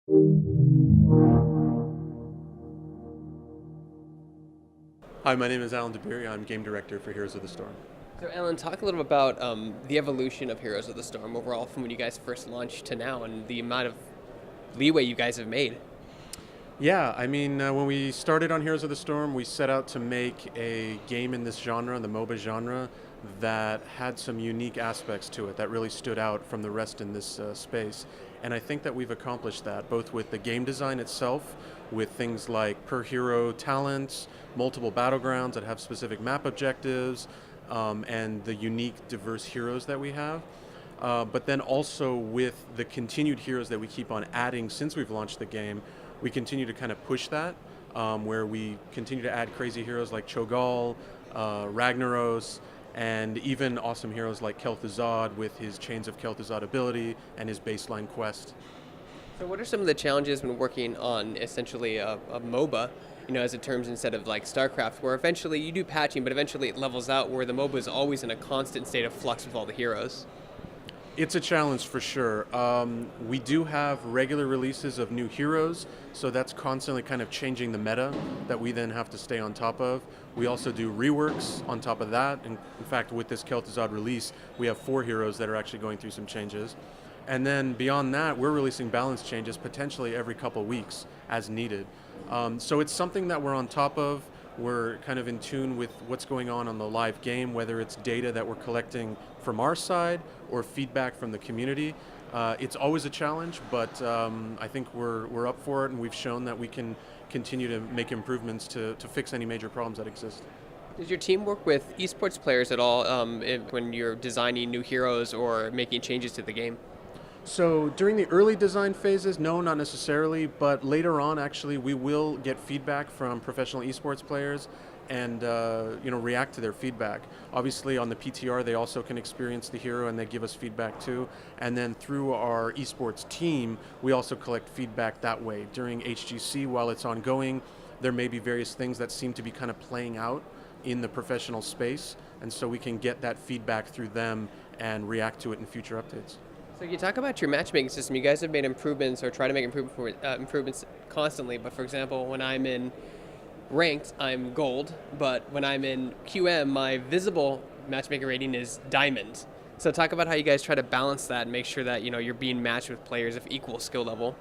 Hi, my name is Alan DeBeery. I'm game director for Heroes of the Storm. So, Ellen, talk a little bit about the evolution of Heroes of the Storm overall from when you guys first launched to now and the amount of leeway you guys have made. Yeah, when we started on Heroes of the Storm, we set out to make a game in this genre, the MOBA genre, that had some unique aspects to it that really stood out from the rest in this space. And I think that we've accomplished that, both with the game design itself, with things like per hero talents, multiple battlegrounds that have specific map objectives, and the unique, diverse heroes that we have. But then also with the continued heroes that we keep on adding since we've launched the game, we continue to kind of push that, where we continue to add crazy heroes like Cho'Gall, Ragnaros, and even awesome heroes like Kel'Thuzad with his Chains of Kel'Thuzad ability and his baseline quest. So, what are some of the challenges when working on essentially a MOBA, as it terms instead of like StarCraft, where eventually you do patching, but eventually it levels out where the MOBA is always in a constant state of flux with all the heroes? It's a challenge for sure. We do have regular releases of new heroes, so that's constantly kind of changing the meta that we then have to stay on top of. We also do reworks on top of that. And in fact, with this Kel'Thuzad release, we have 4 heroes that are actually going through some changes. And then beyond that, we're releasing balance changes potentially every couple weeks as needed. So it's something that we're on top of. We're kind of in tune with what's going on the live game, whether it's data that we're collecting from our side or feedback from the community. It's always a challenge, but I think we're up for it, and we've shown that we can continue to make improvements to fix any major problems that exist. Does your team work with esports players at all when you're designing new heroes or making changes to the game? So during the early design phases, no, not necessarily, but later on, actually, we will get feedback from professional esports players and react to their feedback. Obviously, on the PTR, they also can experience the hero and they give us feedback too. And then through our esports team, we also collect feedback that way. During HGC, while it's ongoing, there may be various things that seem to be kind of playing out in the professional space, and so we can get that feedback through them and react to it in future updates. So you talk about your matchmaking system. You guys have made improvements or try to make improvements constantly. But for example, when I'm in ranked, I'm gold. But when I'm in QM, my visible matchmaker rating is diamond. So talk about how you guys try to balance that and make sure that you're being matched with players of equal skill level.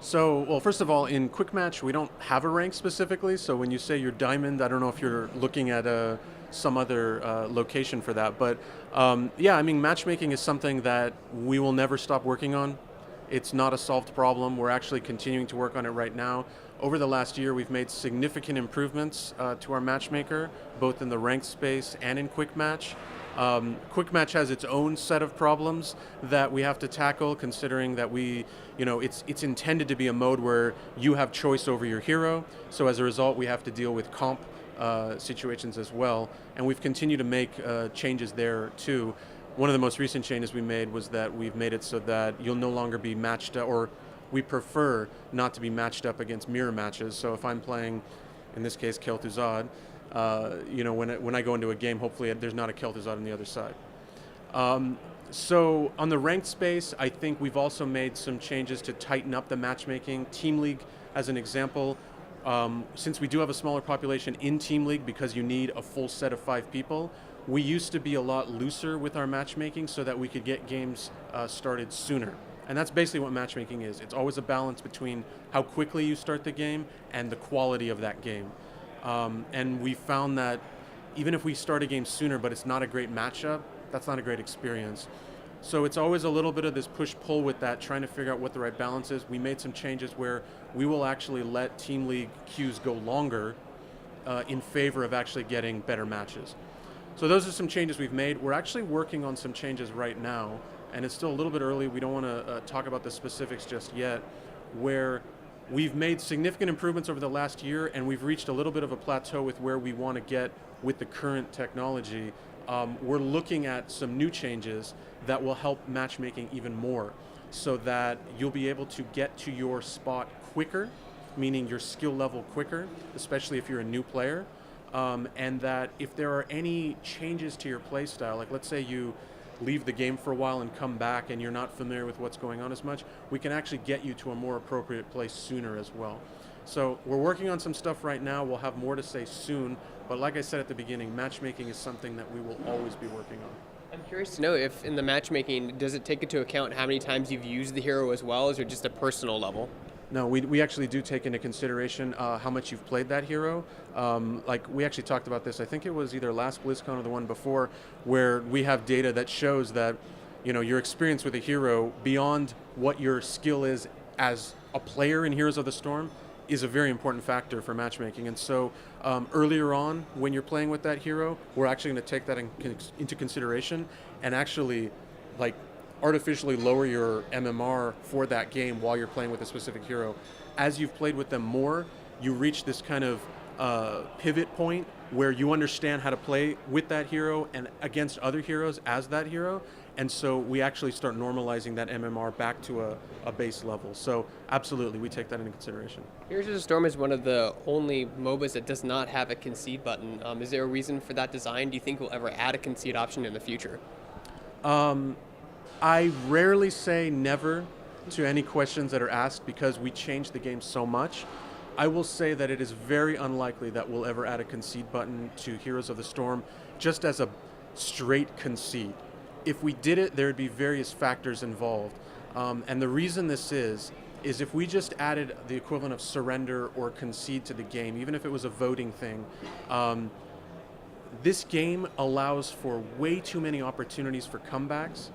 So, well, first of all, in Quick Match, we don't have a rank specifically. So when you say you're diamond, I don't know if you're looking at some other location for that. But matchmaking is something that we will never stop working on. It's not a solved problem. We're actually continuing to work on it right now. Over the last year, we've made significant improvements to our matchmaker, both in the ranked space and in Quick Match. Quick Match has its own set of problems that we have to tackle, considering that it's intended to be a mode where you have choice over your hero. So as a result, we have to deal with comp situations as well, and we've continued to make changes there too. One of the most recent changes we made was that we've made it so that you'll no longer be matched up, or we prefer not to be matched up against mirror matches. So if I'm playing, in this case, Kel'Thuzad, when I go into a game, hopefully there's not a Kel'Thuzad on the other side. So on the ranked space, I think we've also made some changes to tighten up the matchmaking. Team League, as an example, since we do have a smaller population in Team League because you need a full set of 5 people, we used to be a lot looser with our matchmaking so that we could get games started sooner. And that's basically what matchmaking is. It's always a balance between how quickly you start the game and the quality of that game. And we found that even if we start a game sooner but it's not a great matchup, that's not a great experience. So it's always a little bit of this push-pull with that, trying to figure out what the right balance is. We made some changes where we will actually let Team League queues go longer in favor of actually getting better matches. So those are some changes we've made. We're actually working on some changes right now, and it's still a little bit early. We don't want to talk about the specifics just yet, where we've made significant improvements over the last year, and we've reached a little bit of a plateau with where we want to get with the current technology. We're looking at some new changes that will help matchmaking even more, so that you'll be able to get to your spot quicker, meaning your skill level quicker, especially if you're a new player, and that if there are any changes to your play style, like let's say you leave the game for a while and come back and you're not familiar with what's going on as much, we can actually get you to a more appropriate place sooner as well. So we're working on some stuff right now. We'll have more to say soon, but like I said at the beginning, matchmaking is something that we will always be working on. I'm curious to know if in the matchmaking, does it take into account how many times you've used the hero as well, or just a personal level? No, we actually do take into consideration how much you've played that hero. Like we actually talked about this, I think it was either last BlizzCon or the one before, where we have data that shows that your experience with a hero beyond what your skill is as a player in Heroes of the Storm is a very important factor for matchmaking. And so earlier on, when you're playing with that hero, we're actually going to take that into consideration and actually artificially lower your MMR for that game while you're playing with a specific hero. As you've played with them more, you reach this kind of pivot point where you understand how to play with that hero and against other heroes as that hero. And so we actually start normalizing that MMR back to a base level. So absolutely, we take that into consideration. Heroes of the Storm is one of the only MOBAs that does not have a concede button. Is there a reason for that design? Do you think we'll ever add a concede option in the future? I rarely say never to any questions that are asked because we change the game so much. I will say that it is very unlikely that we'll ever add a concede button to Heroes of the Storm just as a straight concede. If we did it, there would be various factors involved. And the reason this is if we just added the equivalent of surrender or concede to the game, even if it was a voting thing, this game allows for way too many opportunities for comebacks.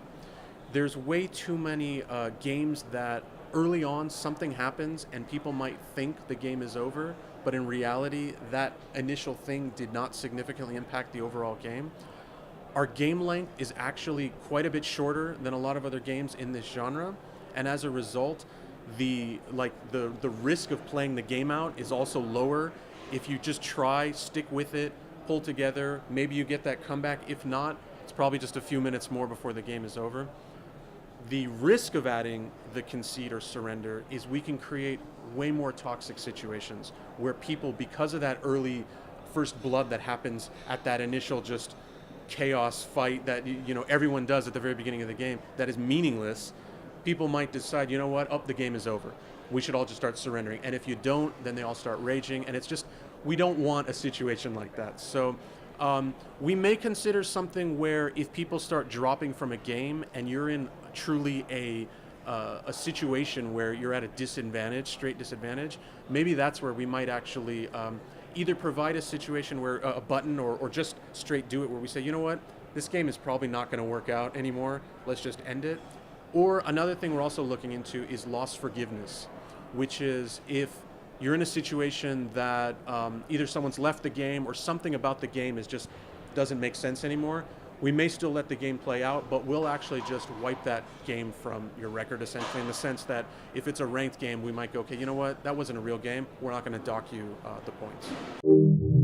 There's way too many games that early on something happens and people might think the game is over, but in reality that initial thing did not significantly impact the overall game. Our game length is actually quite a bit shorter than a lot of other games in this genre, and as a result, the risk of playing the game out is also lower. If you just try, stick with it, pull together, maybe you get that comeback. If not, it's probably just a few minutes more before the game is over. The risk of adding the concede or surrender is we can create way more toxic situations where people, because of that early first blood that happens at that initial just chaos fight that everyone does at the very beginning of the game that is meaningless, people might decide, the game is over. We should all just start surrendering. And if you don't, then they all start raging. And it's just, we don't want a situation like that. So we may consider something where if people start dropping from a game and you're in truly a situation where you're at a disadvantage, straight disadvantage, maybe that's where we might actually either provide a situation where a button or just straight do it where we say, this game is probably not going to work out anymore, let's just end it. Or another thing we're also looking into is loss forgiveness, which is if you're in a situation that either someone's left the game or something about the game just doesn't make sense anymore, we may still let the game play out, but we'll actually just wipe that game from your record, essentially, in the sense that if it's a ranked game, we might go, okay, that wasn't a real game. We're not going to dock you the points.